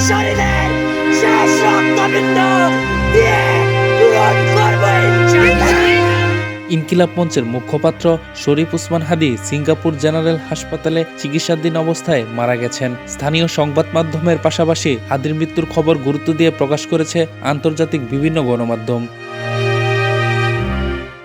শরীরের শেষ রক্তবিন্দু দিয়ে পূরণ করব ইনশাআল্লাহ। ইনকিলাব মঞ্চের মুখপাত্র শরীফ উসমান হাদী সিঙ্গাপুর জেনারেল হাসপাতালে চিকিৎসাধীন অবস্থায় মারা গেছেন। স্থানীয় সংবাদ মাধ্যমের পাশাপাশি হাদীর মৃত্যুর খবর গুরুত্ব দিয়ে প্রকাশ করেছে আন্তর্জাতিক বিভিন্ন গণমাধ্যম।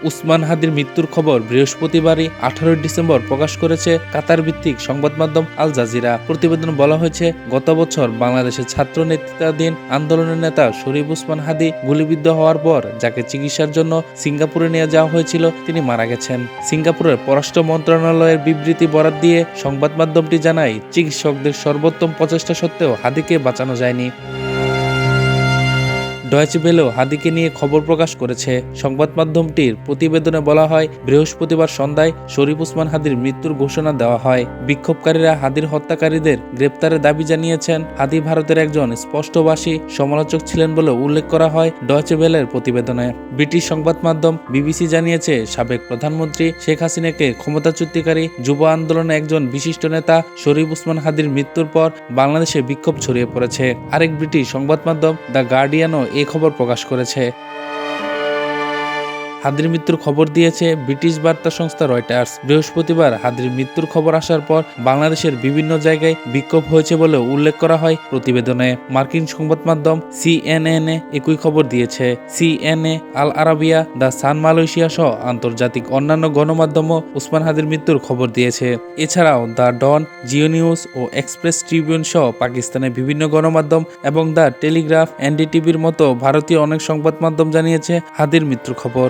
উসমান হাদীর মৃত্যুর খবর বৃহস্পতিবারই 18 ডিসেম্বর প্রকাশ করেছে কাতার ভিত্তিক সংবাদ মাধ্যম আল জাজিরা। প্রতিবেদনে বলা হয়েছে, গত বছর বাংলাদেশের ছাত্র নেতৃত্বাধীন আন্দোলনের নেতা শরীফ উসমান হাদী গুলিবিদ্ধ হওয়ার পর যাকে চিকিৎসার জন্য সিঙ্গাপুরে নিয়ে যাওয়া হয়েছিল তিনি মারা গেছেন। সিঙ্গাপুরের পররাষ্ট্র মন্ত্রণালয়ের বিবৃতি বরাত দিয়ে সংবাদ মাধ্যমটি জানায়, চিকিৎসকদের সর্বোত্তম প্রচেষ্টা সত্ত্বেও হাদীকে বাঁচানো যায়নি। ডয়েচে ভেলেও হাদীকে নিয়ে খবর প্রকাশ করেছে। সংবাদ মাধ্যমটির প্রতিবেদনে বলা হয়, বৃহস্পতিবার সন্ধ্যায় শরীফ উসমান হাদীর মৃত্যুর ঘোষণা দেওয়া হয়। বিক্ষোভকারীরা হাদীর হত্যাকারীদের গ্রেপ্তারের দাবি জানিয়েছেন। হাদী ভারতের একজন স্পষ্টভাষী সমালোচক ছিলেন বলে উল্লেখ করা হয় ডয়েচে ভেলের প্রতিবেদনে। ব্রিটিশ সংবাদ মাধ্যম বিবিসি জানিয়েছে, সাবেক প্রধানমন্ত্রী শেখ হাসিনাকে ক্ষমতাচ্যুতিকারী যুব আন্দোলনে একজন বিশিষ্ট নেতা শরীফ উসমান হাদীর মৃত্যুর পর বাংলাদেশে বিক্ষোভ ছড়িয়ে পড়েছে। আরেক ব্রিটিশ সংবাদ মাধ্যম দ্য গার্ডিয়ানও এই খবর প্রকাশ করেছে। হাদীর মৃত্যুর খবর দিয়েছে ব্রিটিশ বার্তা সংস্থা রয়টার্স। বৃহস্পতিবার হাদীর মৃত্যুর খবর আসার পর বাংলাদেশের বিভিন্ন জায়গায় বিক্ষোভ হয়েছে বলে উল্লেখ করা হয় প্রতিবেদনে। মার্কিন সংবাদ মাধ্যম সিএনএন একই খবর দিয়েছে। CNA, Al Arabiya, the sun Malaysia সহ আন্তর্জাতিক অন্যান্য গণমাধ্যমও উসমান হাদীর মৃত্যুর খবর দিয়েছে। এছাড়াও দ্য ডন, জিও নিউজ ও এক্সপ্রেস ট্রিবিউন সহ পাকিস্তানের বিভিন্ন গণমাধ্যম এবং দ্য টেলিগ্রাফ, এনডিটিভির মতো ভারতীয় অনেক সংবাদ মাধ্যম জানিয়েছে হাদীর মৃত্যুর খবর।